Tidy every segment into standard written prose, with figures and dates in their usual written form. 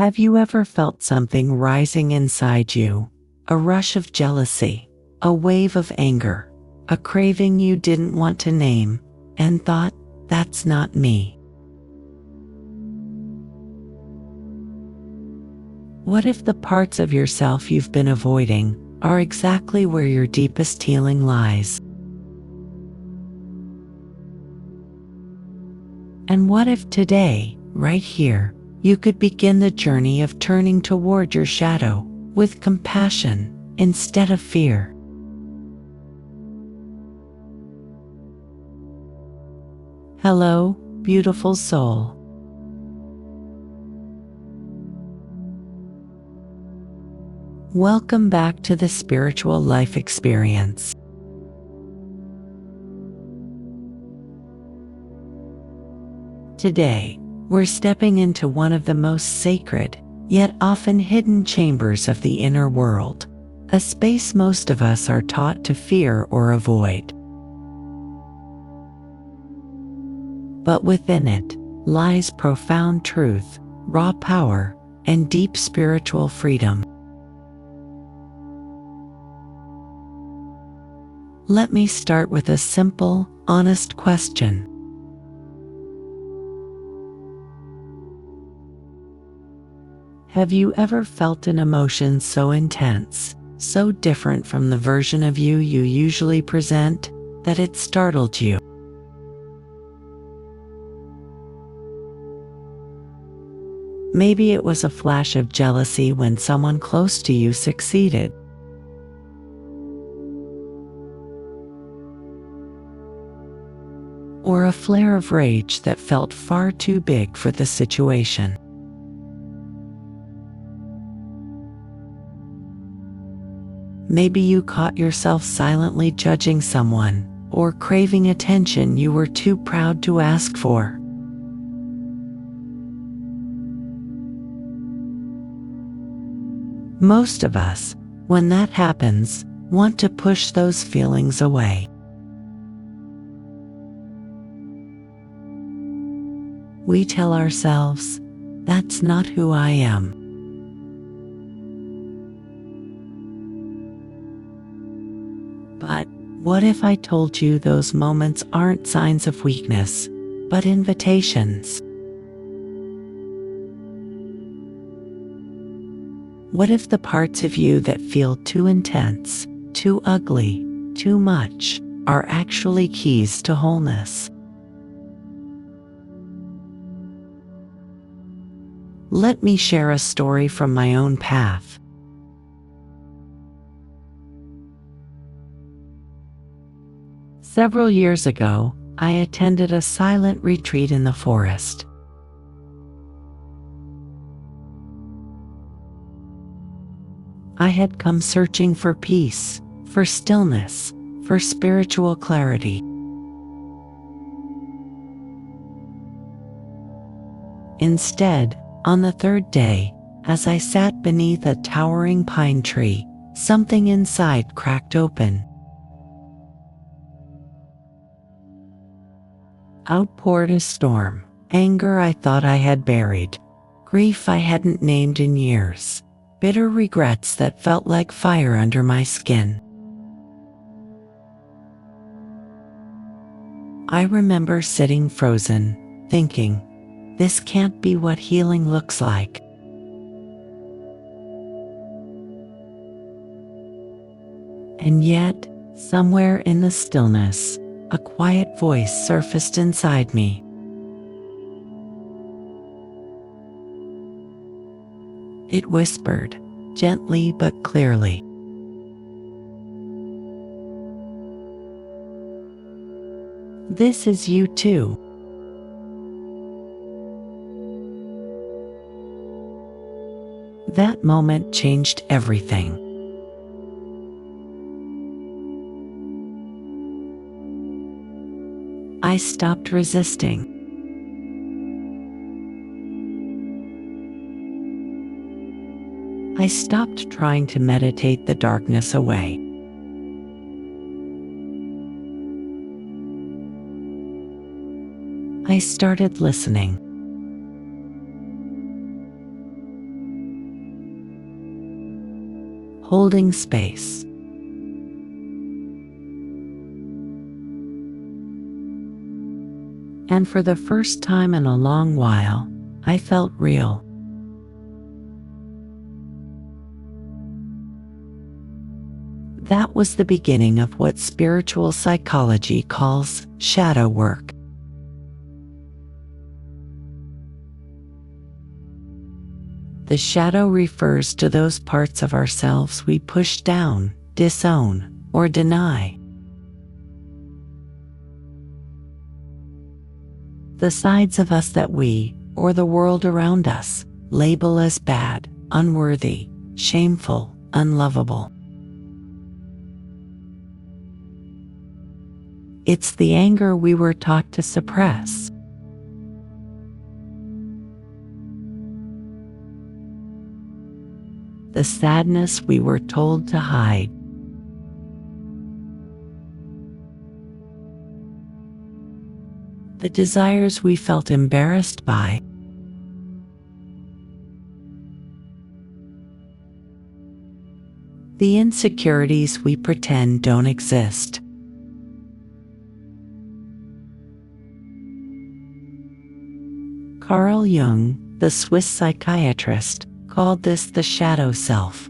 Have you ever felt something rising inside you? A rush of jealousy, a wave of anger, a craving you didn't want to name, and thought, "That's not me." What if the parts of yourself you've been avoiding are exactly where your deepest healing lies? And what if today, right here, you could begin the journey of turning toward your shadow with compassion instead of fear? Hello, beautiful soul. Welcome back to the Spiritual Life Experience. Today, we're stepping into one of the most sacred, yet often hidden chambers of the inner world, a space most of us are taught to fear or avoid. But within it lies profound truth, raw power, and deep spiritual freedom. Let me start with a simple, honest question. Have you ever felt an emotion so intense, so different from the version of you usually present, that it startled you? Maybe it was a flash of jealousy when someone close to you succeeded. Or a flare of rage that felt far too big for the situation. Maybe you caught yourself silently judging someone or craving attention you were too proud to ask for. Most of us, when that happens, want to push those feelings away. We tell ourselves, "That's not who I am." But what if I told you those moments aren't signs of weakness, but invitations? What if the parts of you that feel too intense, too ugly, too much, are actually keys to wholeness? Let me share a story from my own path. Several years ago, I attended a silent retreat in the forest. I had come searching for peace, for stillness, for spiritual clarity. Instead, on the third day, as I sat beneath a towering pine tree, something inside cracked open. Out poured a storm, anger I thought I had buried, grief I hadn't named in years, bitter regrets that felt like fire under my skin. I remember sitting frozen, thinking, this can't be what healing looks like. And yet, somewhere in the stillness, a quiet voice surfaced inside me. It whispered, gently but clearly, "This is you too." That moment changed everything. I stopped resisting. I stopped trying to meditate the darkness away. I started listening. holding space. And for the first time in a long while, I felt real. That was the beginning of what spiritual psychology calls shadow work. The shadow refers to those parts of ourselves we push down, disown, or deny. The sides of us that we, or the world around us, label as bad, unworthy, shameful, unlovable. It's the anger we were taught to suppress. The sadness we were told to hide. The desires we felt embarrassed by. The insecurities we pretend don't exist. Carl Jung, the Swiss psychiatrist, called this the shadow self.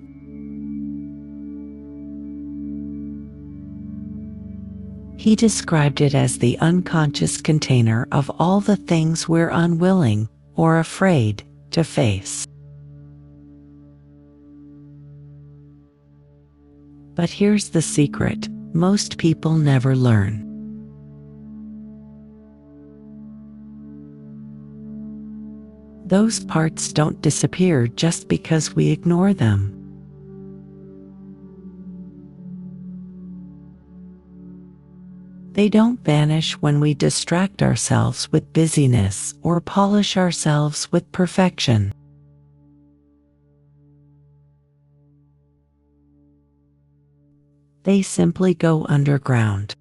He described it as the unconscious container of all the things we're unwilling or afraid to face. But here's the secret: most people never learn. Those parts don't disappear just because we ignore them. They don't vanish when we distract ourselves with busyness or polish ourselves with perfection. They simply go underground.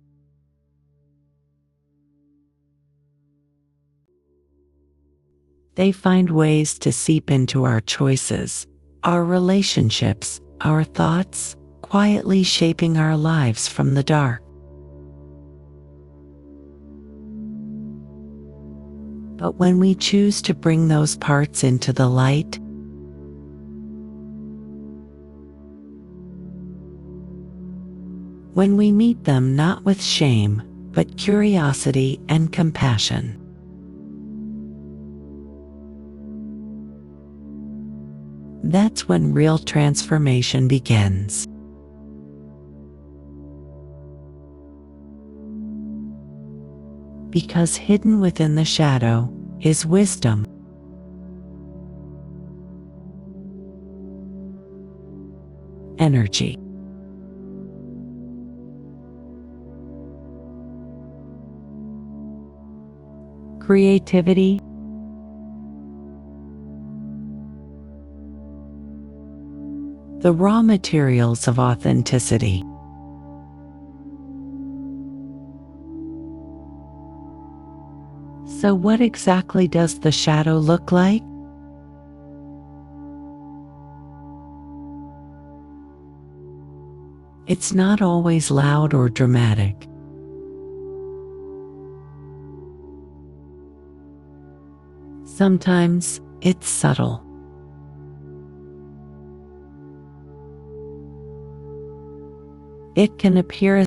They find ways to seep into our choices, our relationships, our thoughts, quietly shaping our lives from the dark. But when we choose to bring those parts into the light, when we meet them not with shame, but curiosity and compassion, that's when real transformation begins. Because hidden within the shadow is wisdom. Energy. Creativity. The raw materials of authenticity. So what exactly does the shadow look like? It's not always loud or dramatic. Sometimes it's subtle. It can appear as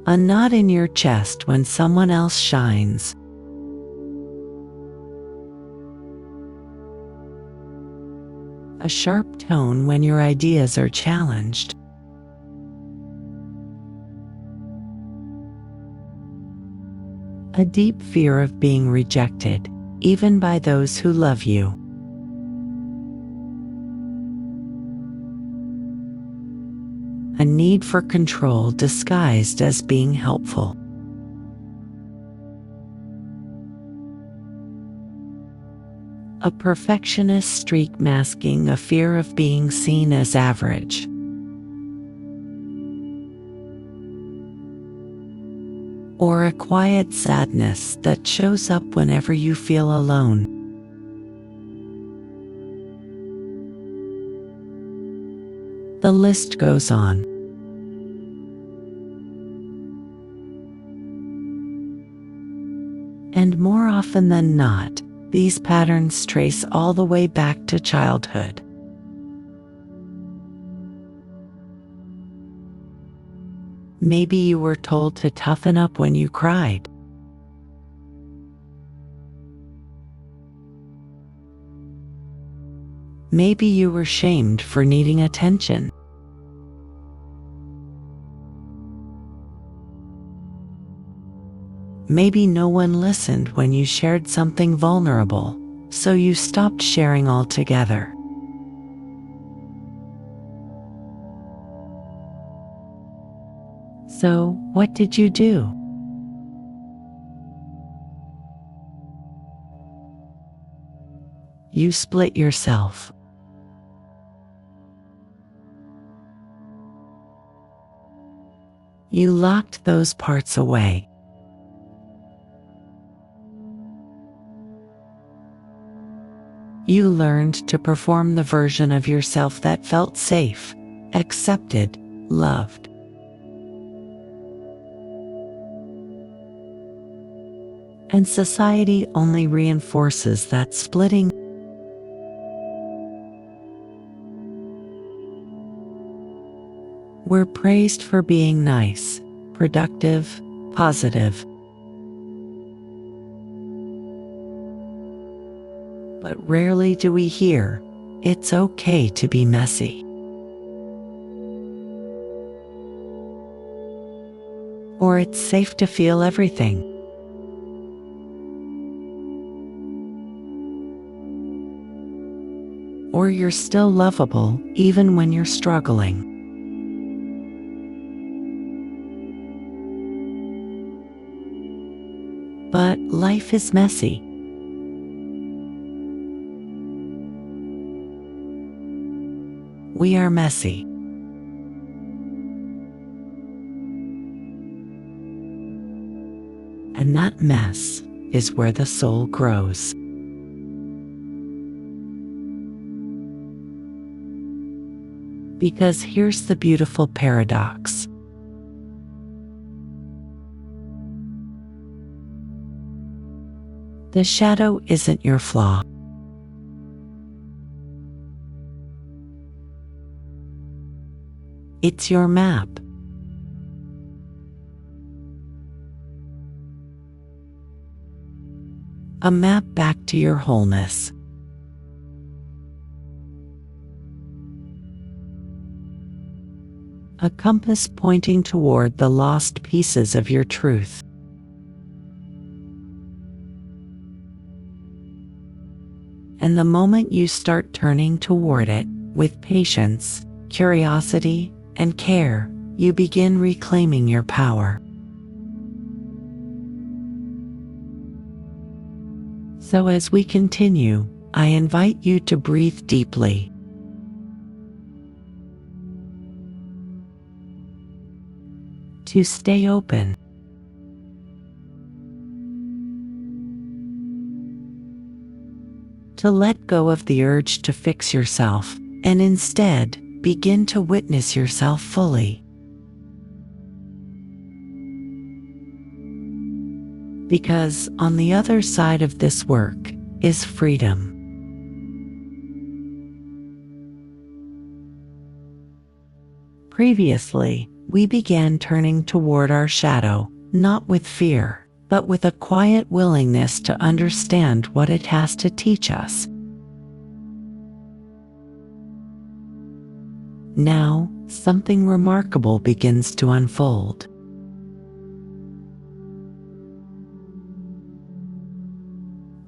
a knot in your chest when someone else shines. A sharp tone when your ideas are challenged. A deep fear of being rejected, even by those who love you. A need for control disguised as being helpful. A perfectionist streak masking a fear of being seen as average. or a quiet sadness that shows up whenever you feel alone. The list goes on. And more often than not, these patterns trace all the way back to childhood. Maybe you were told to toughen up when you cried. Maybe you were shamed for needing attention. Maybe no one listened when you shared something vulnerable, so you stopped sharing altogether. So, what did you do? You split yourself. You locked those parts away. You learned to perform the version of yourself that felt safe, accepted, loved. And society only reinforces that splitting. We're praised for being nice, productive, positive. But rarely do we hear, it's okay to be messy. Or it's safe to feel everything. Or you're still lovable even when you're struggling. But life is messy. We are messy. And that mess is where the soul grows. Because here's the beautiful paradox. The shadow isn't your flaw. It's your map. A map back to your wholeness. A compass pointing toward the lost pieces of your truth. And the moment you start turning toward it with patience, curiosity, and care, you begin reclaiming your power. So as we continue, I invite you to breathe deeply. To stay open. To let go of the urge to fix yourself, and instead, begin to witness yourself fully. Because on the other side of this work is freedom. Previously, we began turning toward our shadow, not with fear, but with a quiet willingness to understand what it has to teach us. Now, something remarkable begins to unfold.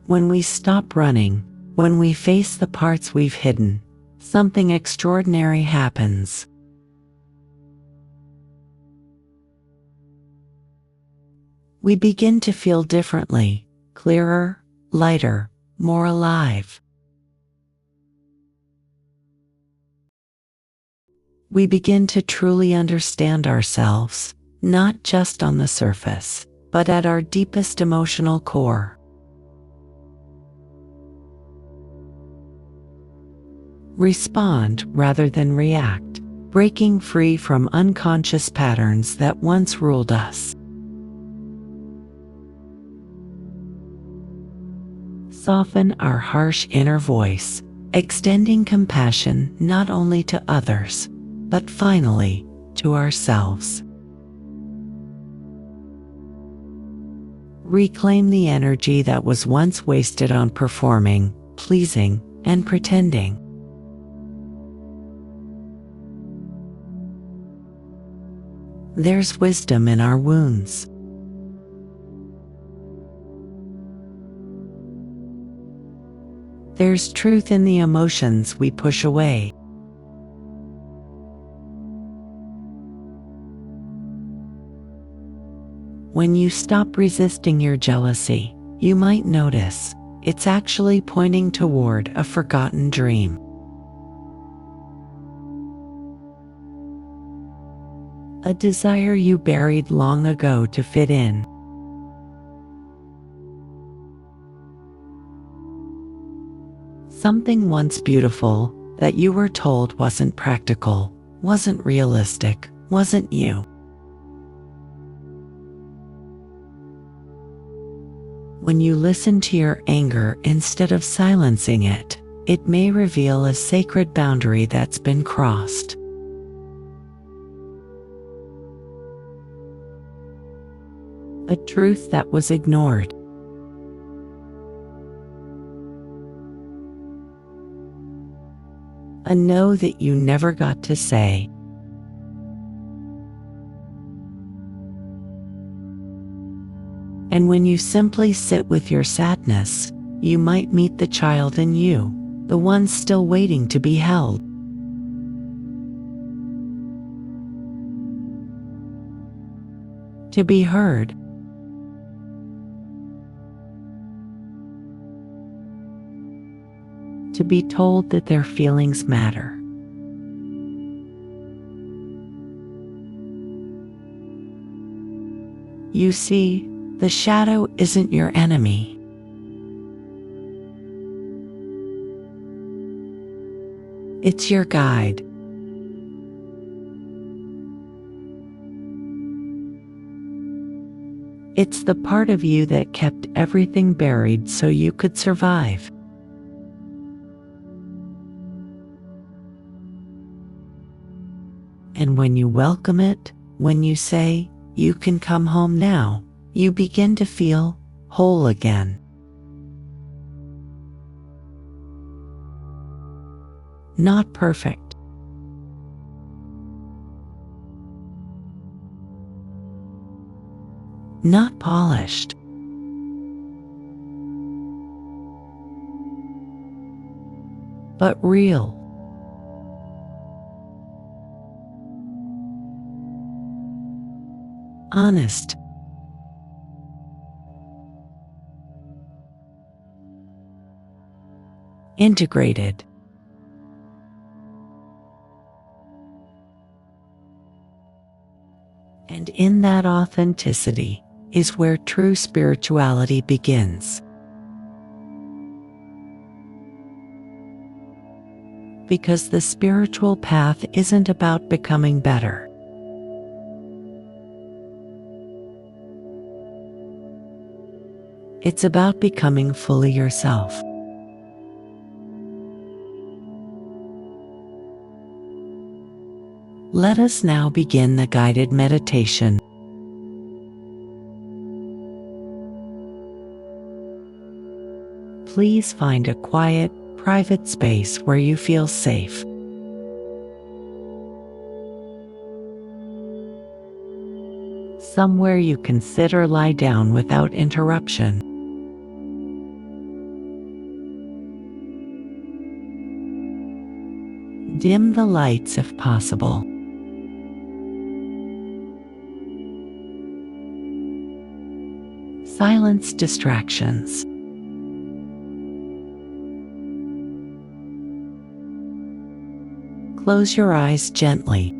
When we stop running, when we face the parts we've hidden, something extraordinary happens. We begin to feel differently, clearer, lighter, more alive. We begin to truly understand ourselves, not just on the surface, but at our deepest emotional core. Respond rather than react, breaking free from unconscious patterns that once ruled us. Soften our harsh inner voice, extending compassion not only to others, but finally to ourselves. Reclaim the energy that was once wasted on performing, pleasing, and pretending. There's wisdom in our wounds. There's truth in the emotions we push away. When you stop resisting your jealousy, you might notice it's actually pointing toward a forgotten dream. A desire you buried long ago to fit in. Something once beautiful that you were told wasn't practical, wasn't realistic, wasn't you. When you listen to your anger instead of silencing it, it may reveal a sacred boundary that's been crossed. A truth that was ignored. A no that you never got to say. And when you simply sit with your sadness, you might meet the child in you, the one still waiting to be held. To be heard. To be told that their feelings matter. You see, the shadow isn't your enemy. It's your guide. It's the part of you that kept everything buried so you could survive. And when you welcome it, when you say, "You can come home now," you begin to feel whole again. Not perfect. Not polished. But real. Honest. Integrated. And in that authenticity is where true spirituality begins. Because the spiritual path isn't about becoming better. It's about becoming fully yourself. Let us now begin the guided meditation. Please find a quiet, private space where you feel safe. Somewhere you can sit or lie down without interruption. Dim the lights if possible. Silence distractions. Close your eyes gently.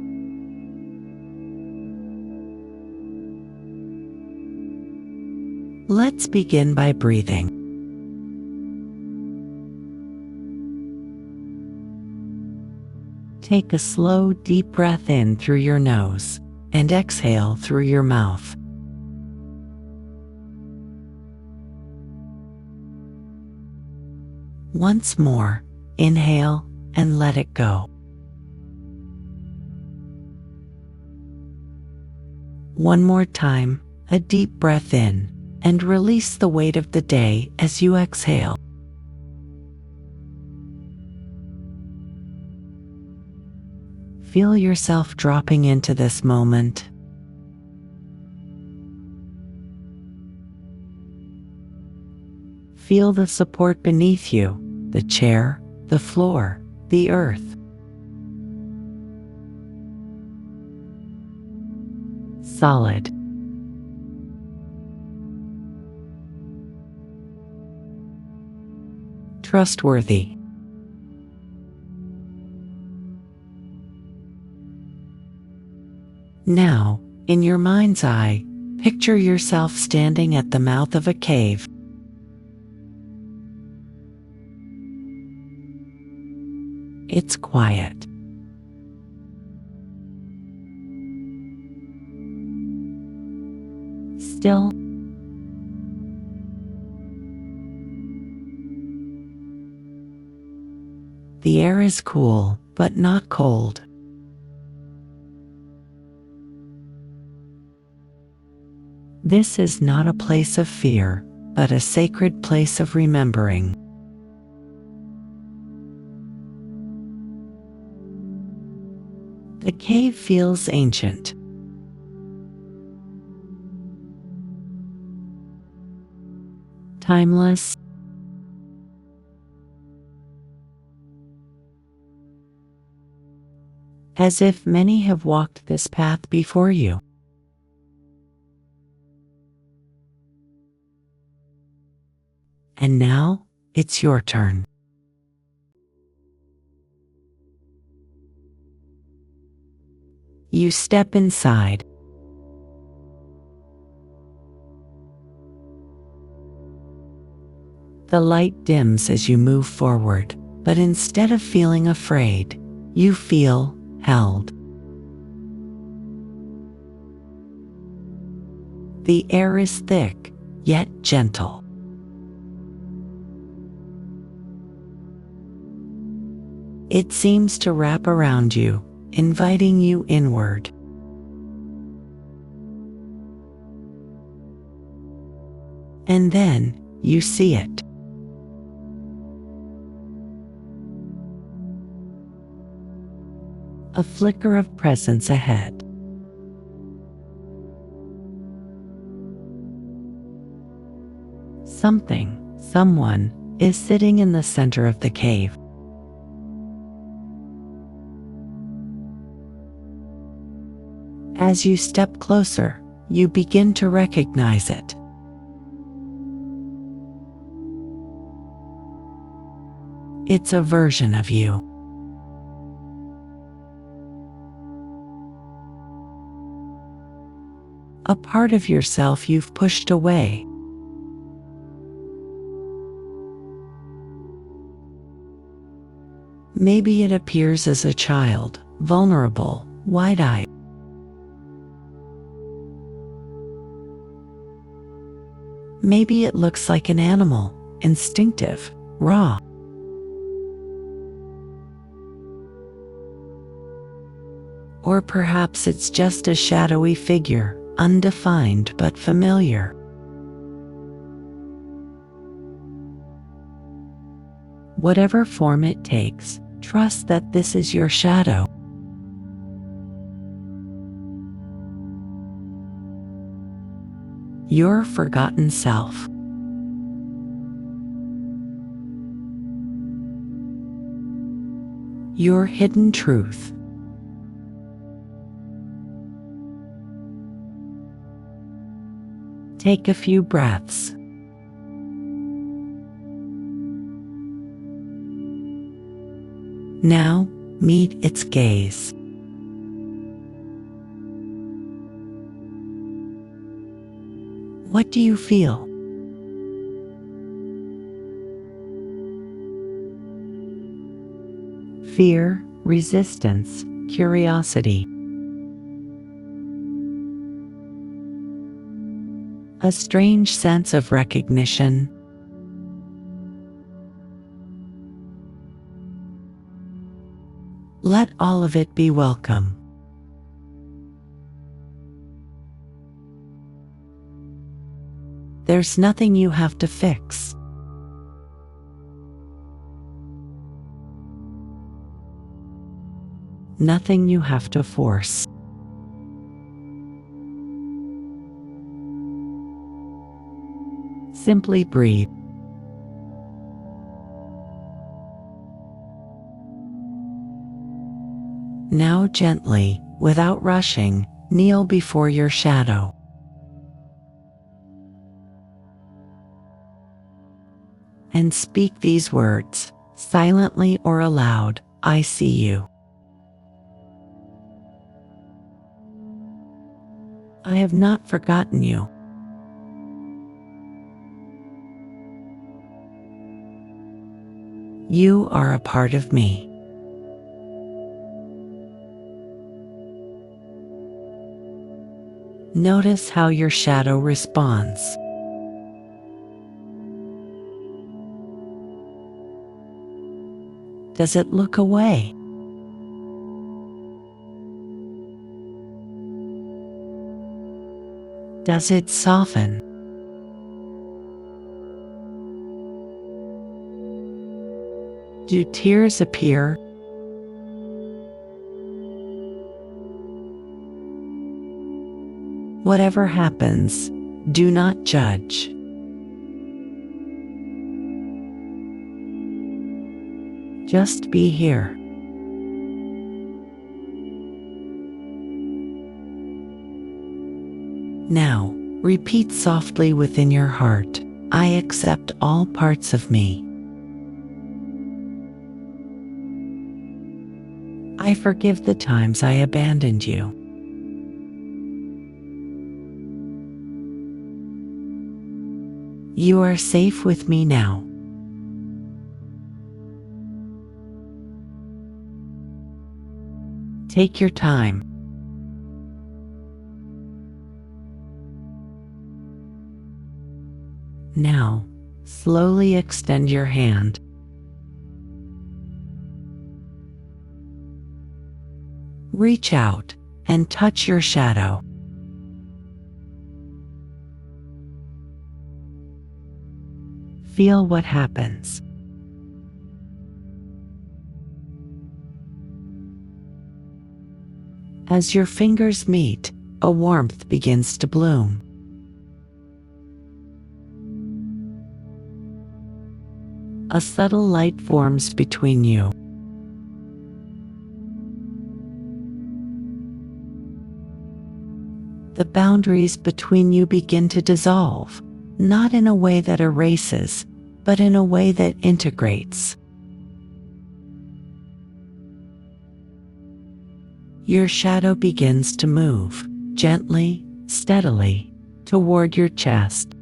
Let's begin by breathing. Take a slow, deep breath in through your nose and exhale through your mouth. Once more, inhale and let it go. One more time, a deep breath in, and release the weight of the day as you exhale. Feel yourself dropping into this moment. Feel the support beneath you, the chair, the floor, the earth. Solid. Trustworthy. Now, in your mind's eye, picture yourself standing at the mouth of a cave. It's quiet. Still. The air is cool, but not cold. This is not a place of fear, but a sacred place of remembering. The cave feels ancient. Timeless. As if many have walked this path before you. And now, it's your turn. You step inside. The light dims as you move forward, but instead of feeling afraid, you feel held. The air is thick, yet gentle. It seems to wrap around you, inviting you inward. And then you see it. A flicker of presence ahead. Someone is sitting in the center of the cave. As you step closer, you begin to recognize it. It's a version of you. A part of yourself you've pushed away. Maybe it appears as a child, vulnerable, wide-eyed. Maybe it looks like an animal, instinctive, raw. Or perhaps it's just a shadowy figure, undefined but familiar. Whatever form it takes, trust that this is your shadow. Your forgotten self. Your hidden truth. Take a few breaths. Now, meet its gaze. What do you feel? fear, resistance, curiosity. A strange sense of recognition. Let all of it be welcome. There's nothing you have to fix. Nothing you have to force. Simply breathe. Now gently, without rushing, kneel before your shadow. And speak these words, silently or aloud. I see you. I have not forgotten you. You are a part of me. Notice how your shadow responds. Does it look away? Does it soften? Do tears appear? Whatever happens, do not judge. Just be here. Now, repeat softly within your heart, I accept all parts of me. I forgive the times I abandoned you. You are safe with me now. Take your time. Now, slowly extend your hand. Reach out and touch your shadow. Feel what happens. As your fingers meet, a warmth begins to bloom. A subtle light forms between you. The boundaries between you begin to dissolve, not in a way that erases, but in a way that integrates. Your shadow begins to move, gently, steadily, toward your chest.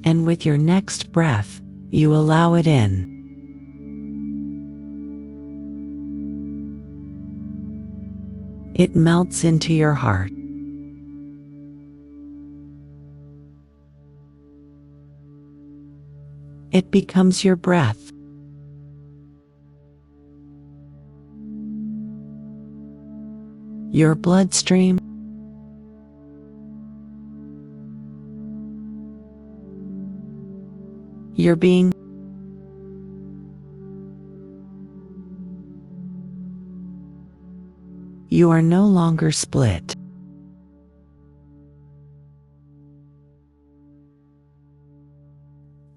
And with your next breath, you allow it in. It melts into your heart. It becomes your breath. Your bloodstream. Your being. You are no longer split.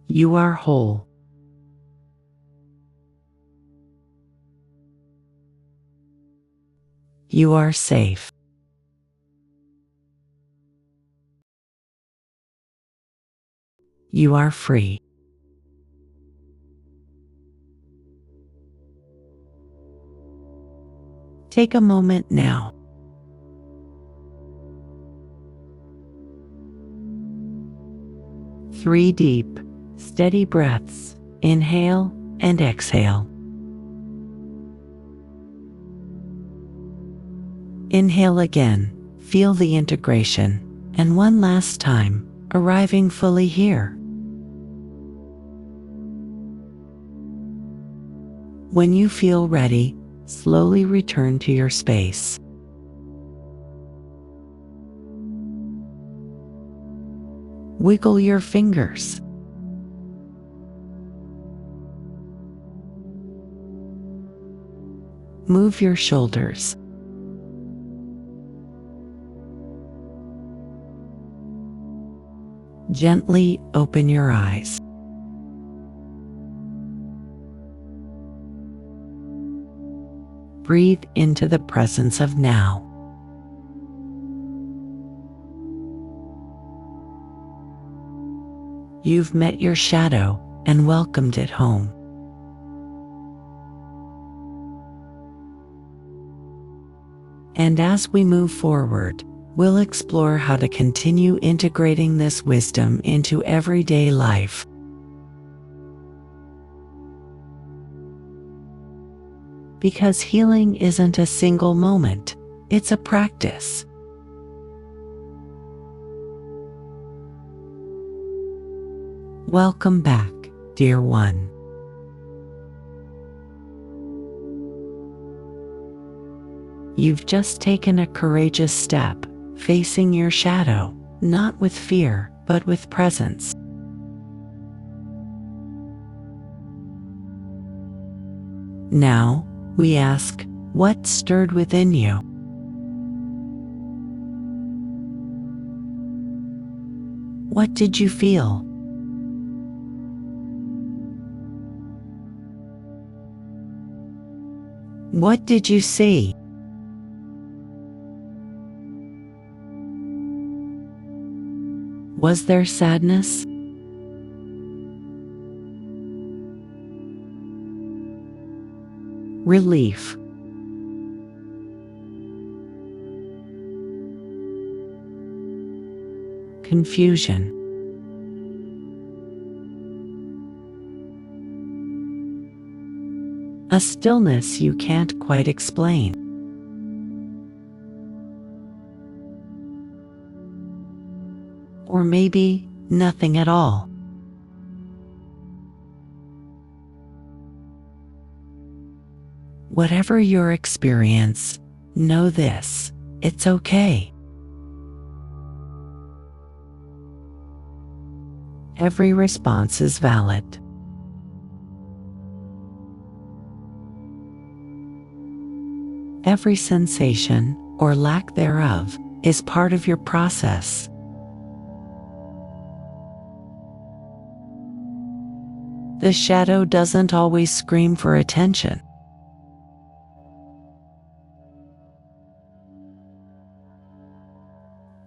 You are whole. You are safe. You are free. Take a moment now. Three deep, steady breaths, Inhale and exhale. Inhale again, feel the integration, and one last time, arriving fully here. When you feel ready, slowly return to your space. Wiggle your fingers. Move your shoulders. Gently open your eyes. Breathe into the presence of now. You've met your shadow and welcomed it home. And as we move forward, we'll explore how to continue integrating this wisdom into everyday life. Because healing isn't a single moment, it's a practice. Welcome back, dear one. You've just taken a courageous step, facing your shadow, not with fear, but with presence. Now, we ask, what stirred within you? What did you feel? What did you see? Was there sadness? Relief? Confusion? A stillness you can't quite explain? Or maybe nothing at all? Whatever your experience, know this: it's okay. Every response is valid. Every sensation, or lack thereof, is part of your process. The shadow doesn't always scream for attention.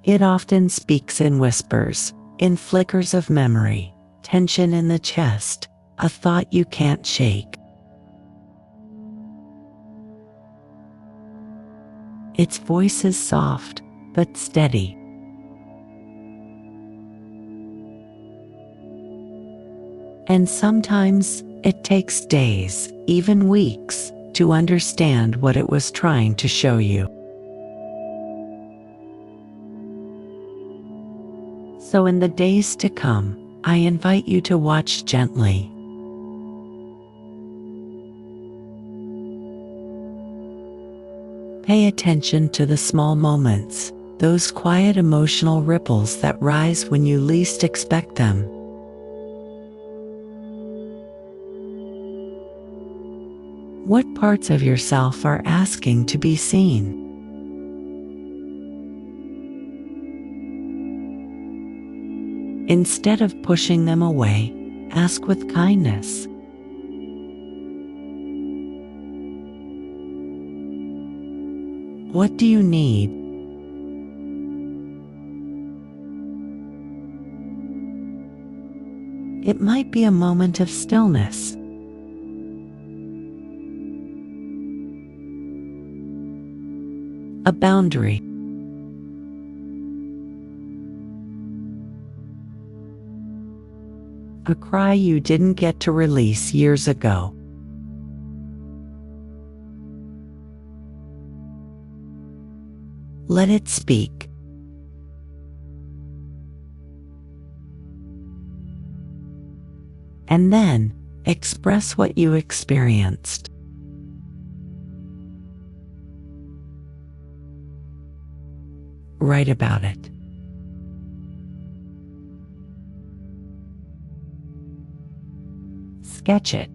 It often speaks in whispers, in flickers of memory, tension in the chest, a thought you can't shake. Its voice is soft, but steady. And sometimes it takes days, even weeks, to understand what it was trying to show you. So in the days to come, I invite you to watch gently. Pay attention to the small moments, those quiet emotional ripples that rise when you least expect them. What parts of yourself are asking to be seen? Instead of pushing them away, ask with kindness. What do you need? It might be a moment of stillness. A boundary. a cry you didn't get to release years ago. Let it speak. And then express what you experienced. Write about it. Sketch it.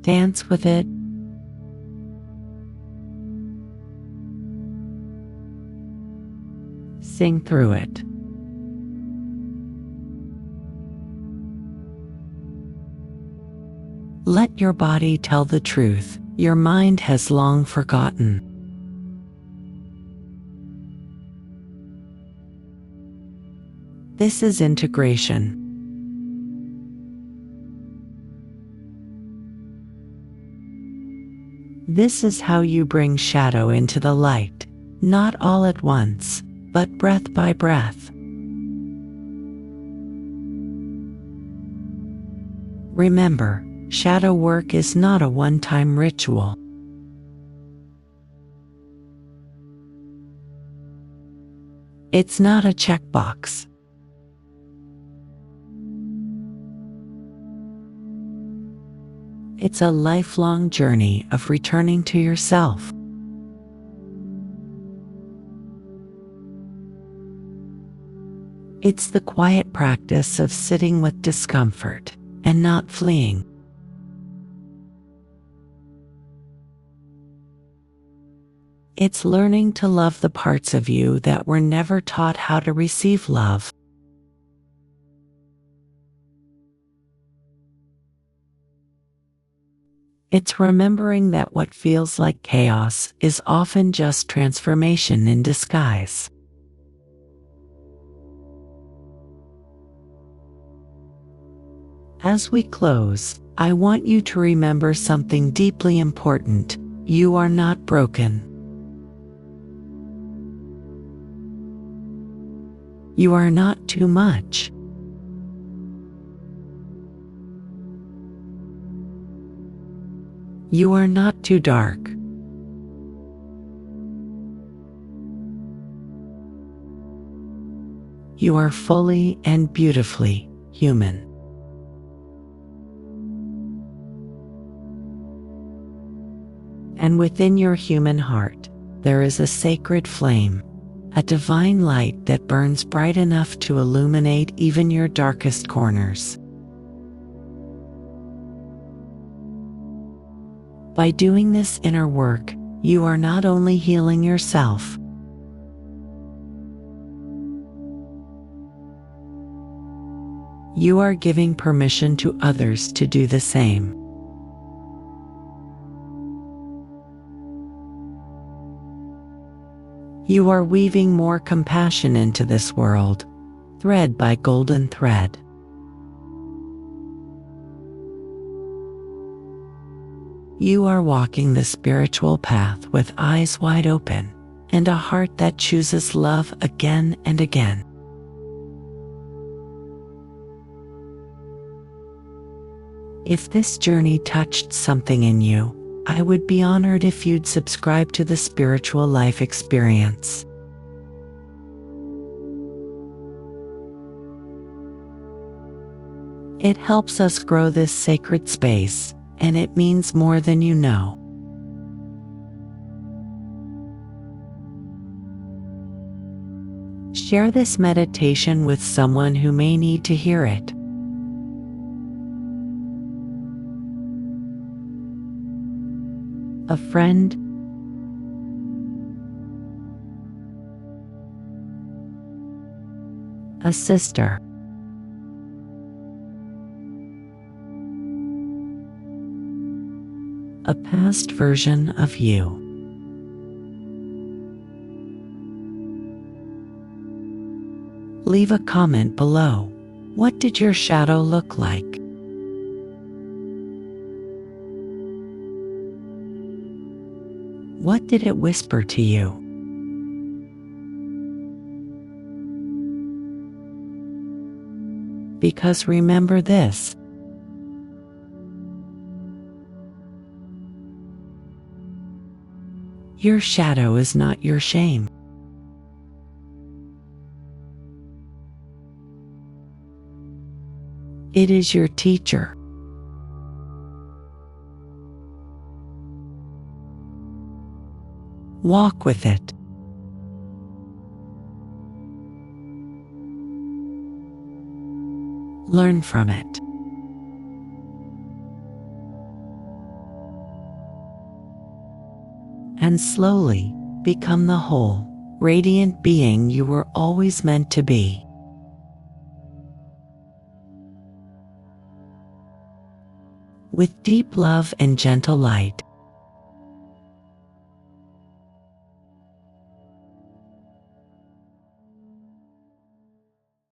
Dance with it. Sing through it. Let your body tell the truth your mind has long forgotten. This is integration. This is how you bring shadow into the light, not all at once, but breath by breath. Remember, shadow work is not a one-time ritual. It's not a checkbox. It's a lifelong journey of returning to yourself. It's the quiet practice of sitting with discomfort and not fleeing. It's learning to love the parts of you that were never taught how to receive love. It's remembering that what feels like chaos is often just transformation in disguise. As we close, I want you to remember something deeply important. You are not broken. You are not too much. You are not too dark. You are fully and beautifully human. And within your human heart, there is a sacred flame, a divine light that burns bright enough to illuminate even your darkest corners. By doing this inner work, you are not only healing yourself, you are giving permission to others to do the same. You are weaving more compassion into this world, thread by golden thread. You are walking the spiritual path with eyes wide open and a heart that chooses love again and again. If this journey touched something in you, I would be honored if you'd subscribe to the Spiritual Life Experience. It helps us grow this sacred space, and it means more than you know. Share this meditation with someone who may need to hear it. A friend, a sister, a past version of you. Leave a comment below. What did your shadow look like? What did it whisper to you? because remember this: your shadow is not your shame. It is your teacher. Walk with it. Learn from it. And slowly become the whole, radiant being you were always meant to be. With deep love and gentle light,